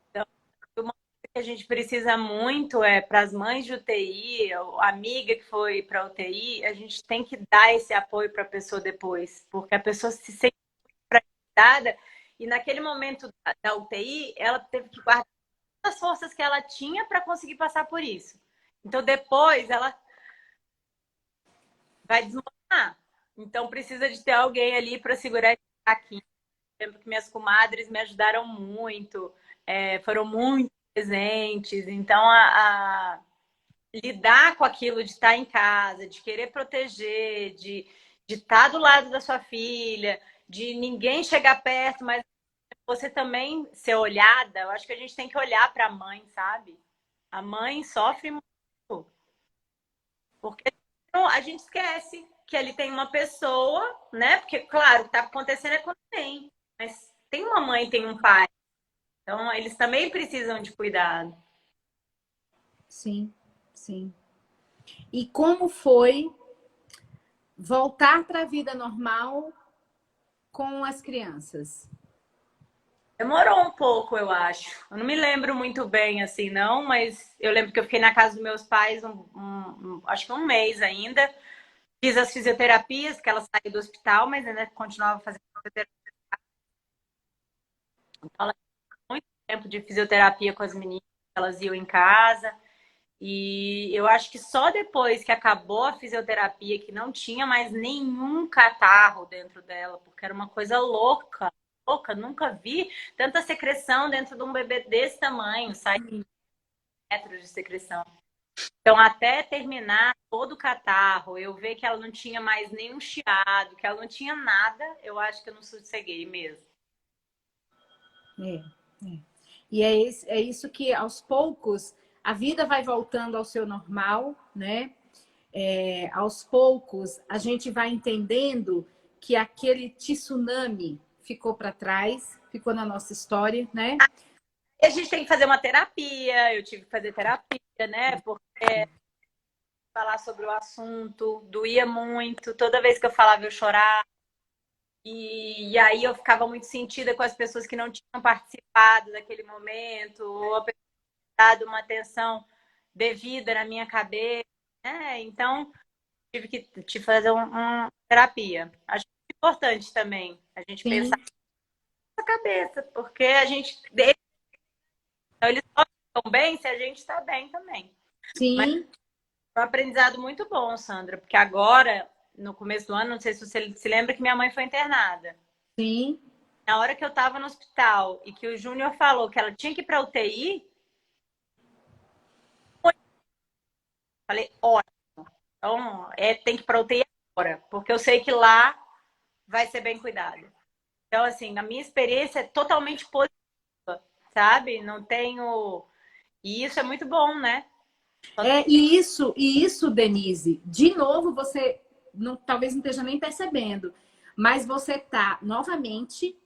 Então, foi uma coisa que que a gente precisa muito é para as mães de UTI, a amiga que foi para UTI, a gente tem que dar esse apoio para a pessoa depois, porque a pessoa se sente fragilizada e naquele momento da UTI, ela teve que guardar as forças que ela tinha para conseguir passar por isso. Então depois ela vai desmoronar. Então precisa de ter alguém ali para segurar esse aqui. Lembro que minhas comadres me ajudaram muito, foram muito presentes. Então lidar com aquilo de estar em casa, de querer proteger, de estar do lado da sua filha, de ninguém chegar perto, mas você também ser olhada. Eu acho que a gente tem que olhar para a mãe, sabe? A mãe sofre muito, porque a gente esquece que ali tem uma pessoa, né? Porque, claro, o que está acontecendo é quando tem, mas tem uma mãe, tem um pai. Então, eles também precisam de cuidado. Sim, sim. E como foi voltar para a vida normal com as crianças? Demorou um pouco, eu acho. Eu não me lembro muito bem, assim, não, mas eu lembro que eu fiquei na casa dos meus pais acho que um mês ainda. Fiz as fisioterapias, que ela saiu do hospital, mas ainda continuava fazendo fisioterapia. Então, ela tinha muito tempo de fisioterapia com as meninas, elas iam em casa. E eu acho que só depois que acabou a fisioterapia, que não tinha mais nenhum catarro dentro dela, porque era uma coisa louca, louca, nunca vi tanta secreção dentro de um bebê desse tamanho, sai metros de secreção. Então, até terminar todo o catarro, eu ver que ela não tinha mais nenhum chiado, que ela não tinha nada, eu acho que eu não sosseguei mesmo. É, é. E é isso que, aos poucos, a vida vai voltando ao seu normal, né? Aos poucos, a gente vai entendendo que aquele tsunami ficou para trás, ficou na nossa história, né? E a gente tem que fazer uma terapia, eu tive que fazer terapia, né? Porque falar sobre o assunto doía muito, toda vez que eu falava eu chorava. E aí eu ficava muito sentida com as pessoas que não tinham participado daquele momento, ou dado uma atenção devida na minha cabeça, né? Então, tive que fazer uma terapia. Acho importante também a gente pensar Sim, na cabeça, porque a gente. Então, eles só estão bem se a gente está bem também. Mas sim, foi um aprendizado muito bom, Sandra, porque agora, no começo do ano, não sei se você se lembra que minha mãe foi internada. sim. Na hora que eu estava no hospital e que o Júnior falou que ela tinha que ir para UTI, falei, ótimo. Então, tem que ir para UTI agora, porque eu sei que lá vai ser bem cuidado. Então, assim, a minha experiência é totalmente positiva, sabe? Não tenho. E isso é muito bom, né? E isso, Denise, de novo, você talvez não esteja nem percebendo, mas você está novamente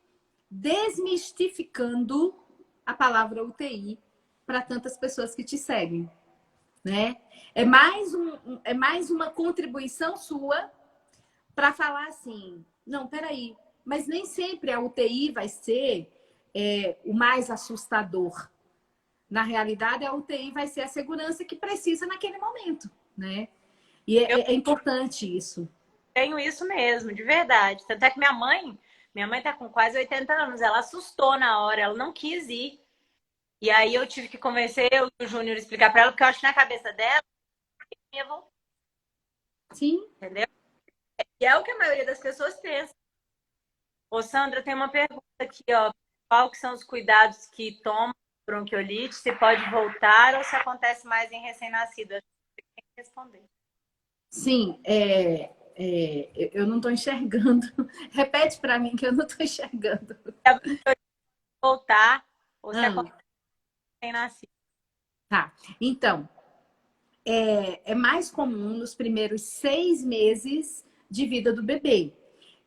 desmistificando a palavra UTI para tantas pessoas que te seguem, né? É mais uma contribuição sua para falar assim, não, peraí, mas nem sempre a UTI vai ser o mais assustador. Na realidade, a UTI vai ser a segurança que precisa naquele momento, né? E Eu é importante isso. tenho isso mesmo, de verdade. Tanto é que minha mãe tá com quase 80 anos, ela assustou na hora, ela não quis ir. E aí eu tive que convencer o Júnior a explicar para ela, porque eu acho que na cabeça dela ia voltar, Sim, entendeu? E é o que a maioria das pessoas pensa. Ô, Sandra, tem uma pergunta aqui, ó. Qual que são os cuidados que toma bronquiolite? Se pode voltar ou se acontece mais em recém-nascido? Acho que tem que responder. sim. Eu não estou enxergando. Repete para mim que eu não estou enxergando. Voltar ou se Ah, acontece em recém-nascido? tá. Então, é mais comum nos primeiros 6 meses de vida do bebê,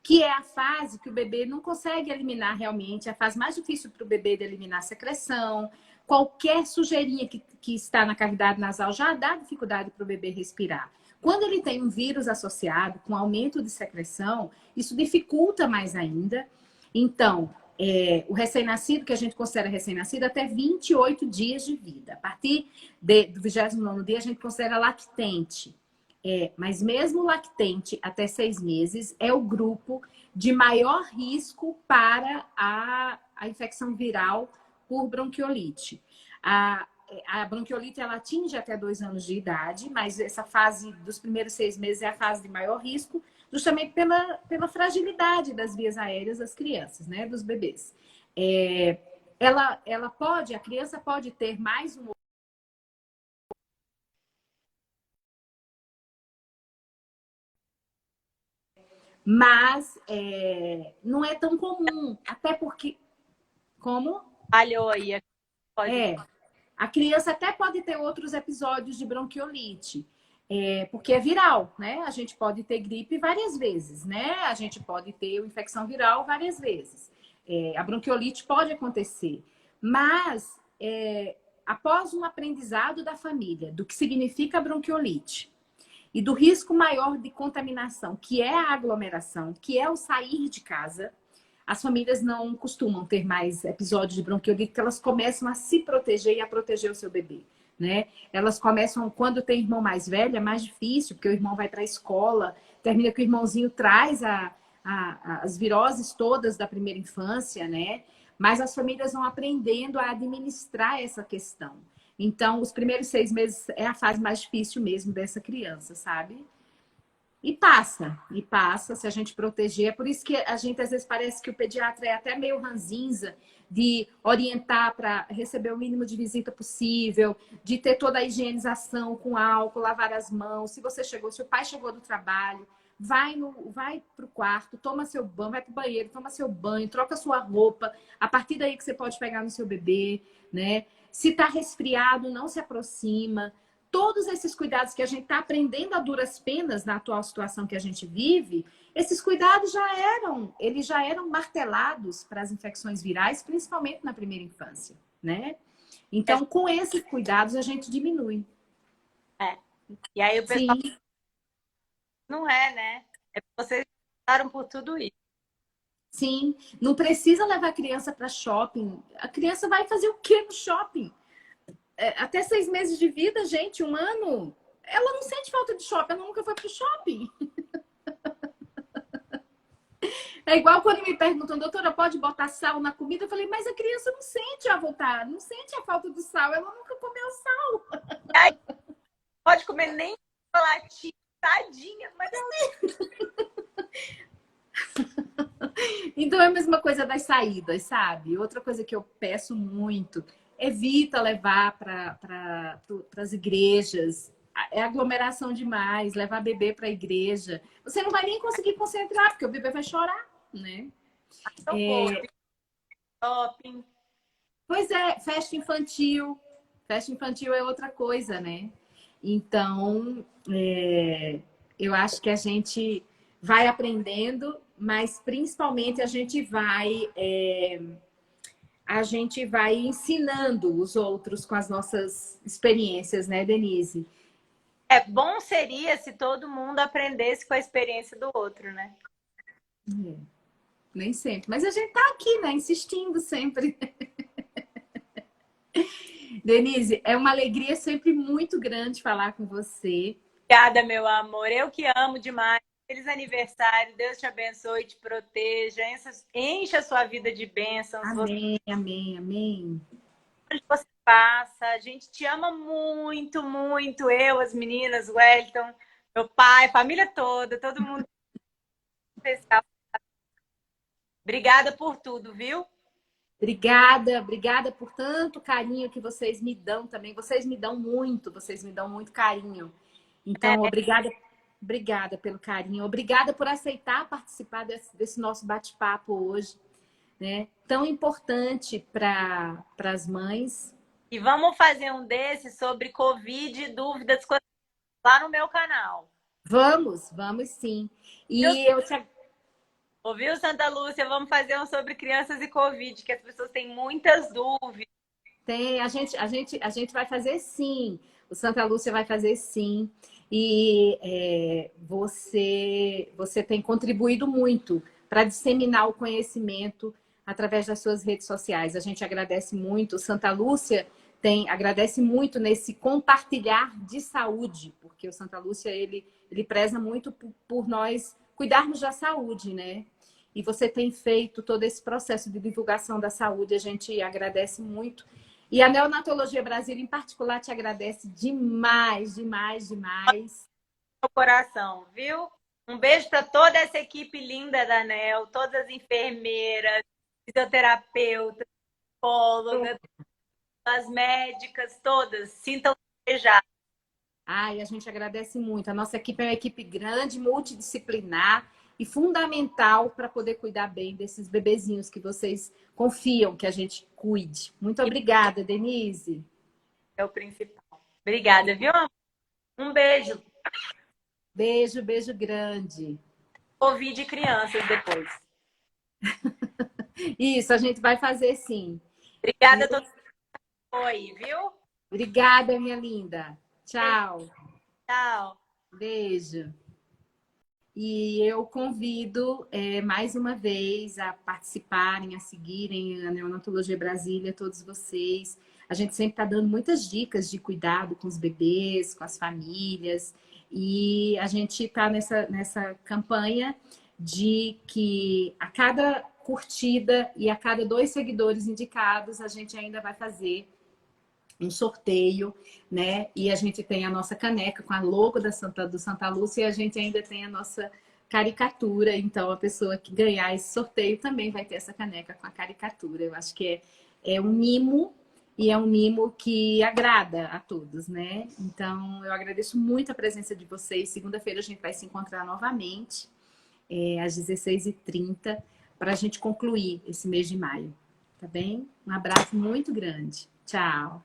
que é a fase que o bebê não consegue eliminar realmente, é a fase mais difícil para o bebê de eliminar a secreção. Qualquer sujeirinha que está na cavidade nasal já dá dificuldade para o bebê respirar. Quando ele tem um vírus associado com aumento de secreção, isso dificulta mais ainda. Então, o recém-nascido, que a gente considera recém-nascido, até 28 dias de vida. A partir do 29º dia, a gente considera lactente. Mas mesmo lactente até 6 meses é o grupo de maior risco para a infecção viral por bronquiolite. A bronquiolite ela atinge até 2 anos de idade, mas essa fase dos primeiros 6 meses é a fase de maior risco, justamente pela fragilidade das vias aéreas das crianças, né, dos bebês. A criança pode ter mais um. Mas não é tão comum, até porque. Como? Falhou aí. A criança até pode ter outros episódios de bronquiolite, porque é viral, né? A gente pode ter gripe várias vezes, né? A gente pode ter infecção viral várias vezes. A bronquiolite pode acontecer, mas após um aprendizado da família do que significa a bronquiolite, e do risco maior de contaminação, que é a aglomeração, que é o sair de casa, as famílias não costumam ter mais episódios de bronquiolite, porque elas começam a se proteger e a proteger o seu bebê, né? Elas começam, quando tem irmão mais velho, é mais difícil, porque o irmão vai para a escola, termina que o irmãozinho traz as viroses todas da primeira infância, né? Mas as famílias vão aprendendo a administrar essa questão. Então, os primeiros 6 meses é a fase mais difícil mesmo dessa criança, sabe? E passa se a gente proteger. É por isso que a gente, às vezes, parece que o pediatra é até meio ranzinza de orientar para receber o mínimo de visita possível, de ter toda a higienização com álcool, lavar as mãos. Se o pai chegou do trabalho, vai pro quarto, toma seu banho, vai pro banheiro, toma seu banho, troca sua roupa. A partir daí que você pode pegar no seu bebê, né? Se tá resfriado, não se aproxima. Todos esses cuidados que a gente está aprendendo a duras penas na atual situação que a gente vive, esses cuidados eles já eram martelados para as infecções virais, principalmente na primeira infância, né? Então, com esses cuidados, a gente diminui. E aí o pessoal Sim. Não é, né? Vocês passaram por tudo isso. Sim, não precisa levar a criança para shopping. A criança vai fazer o quê no shopping? Até 6 meses de vida, gente, 1 ano, ela não sente falta de shopping, ela nunca foi pro shopping. É igual quando me perguntam, doutora, pode botar sal na comida? Eu falei, mas a criança não sente não sente a falta do sal, ela nunca comeu sal. Aí, pode comer nem chocolatinho, tadinha, mas Então é a mesma coisa das saídas, sabe? Outra coisa que eu peço muito, evita levar para as igrejas. É aglomeração demais, levar bebê para a igreja. Você não vai nem conseguir concentrar, porque o bebê vai chorar, né? shopping. Pois é, festa infantil. Festa infantil é outra coisa, né? Então, eu acho que a gente vai aprendendo, mas principalmente a gente vai ensinando os outros com as nossas experiências, né, Denise? Bom seria se todo mundo aprendesse com a experiência do outro, né? Nem sempre. Mas a gente tá aqui, né? Insistindo sempre. Denise, é uma alegria sempre muito grande falar com você. Obrigada, meu amor. Eu que amo demais. Feliz aniversário. Deus te abençoe, te proteja. Encha a sua vida de bênçãos. Amém, amém, amém. Onde você passa. A gente te ama muito, muito. Eu, as meninas, o Wellington, meu pai, família toda, todo mundo especial. Obrigada por tudo, viu? Obrigada por tanto carinho que vocês me dão também. Vocês me dão muito carinho. Então, obrigada pelo carinho. Obrigada por aceitar participar desse nosso bate-papo hoje, né? Tão importante para as mães. E vamos fazer um desses sobre Covid e dúvidas lá no meu canal. Vamos sim. E eu te Ouviu, Santa Lúcia? Vamos fazer um sobre crianças e Covid, que as pessoas têm muitas dúvidas. A gente vai fazer sim. O Santa Lúcia vai fazer sim. E você tem contribuído muito para disseminar o conhecimento através das suas redes sociais. A gente agradece muito. O Santa Lúcia agradece muito nesse compartilhar de saúde, porque o Santa Lúcia, ele preza muito por nós cuidarmos da saúde, né? E você tem feito todo esse processo de divulgação da saúde, a gente agradece muito. E a Neonatologia Brasília, em particular, te agradece demais, demais, demais. Meu coração, viu? Um beijo para toda essa equipe linda da NEL, todas as enfermeiras, fisioterapeutas, psicólogas, as médicas, todas. Sintam desejadas. Ai, a gente agradece muito. A nossa equipe é uma equipe grande, multidisciplinar e fundamental para poder cuidar bem desses bebezinhos que vocês confiam que a gente cuide. Muito obrigada, Denise. É o principal. Obrigada, viu? Um beijo. Beijo, beijo grande. Ouvi de crianças depois. Isso, a gente vai fazer sim. Obrigada a todos que estão aí, viu? Obrigada, minha linda. Tchau. Tchau. Beijo. E eu convido mais uma vez a participarem, a seguirem a Neonatologia Brasília, todos vocês. A gente sempre está dando muitas dicas de cuidado com os bebês, com as famílias. E a gente está nessa campanha de que a cada curtida e a cada 2 seguidores indicados, a gente ainda vai fazer um sorteio, né? E a gente tem a nossa caneca com a logo do Santa Lúcia e a gente ainda tem a nossa caricatura. Então, a pessoa que ganhar esse sorteio também vai ter essa caneca com a caricatura. Eu acho que é um mimo e é um mimo que agrada a todos, né? Então, eu agradeço muito a presença de vocês. Segunda-feira a gente vai se encontrar novamente, às 16h30, para a gente concluir esse mês de maio. Tá bem? Um abraço muito grande. Tchau.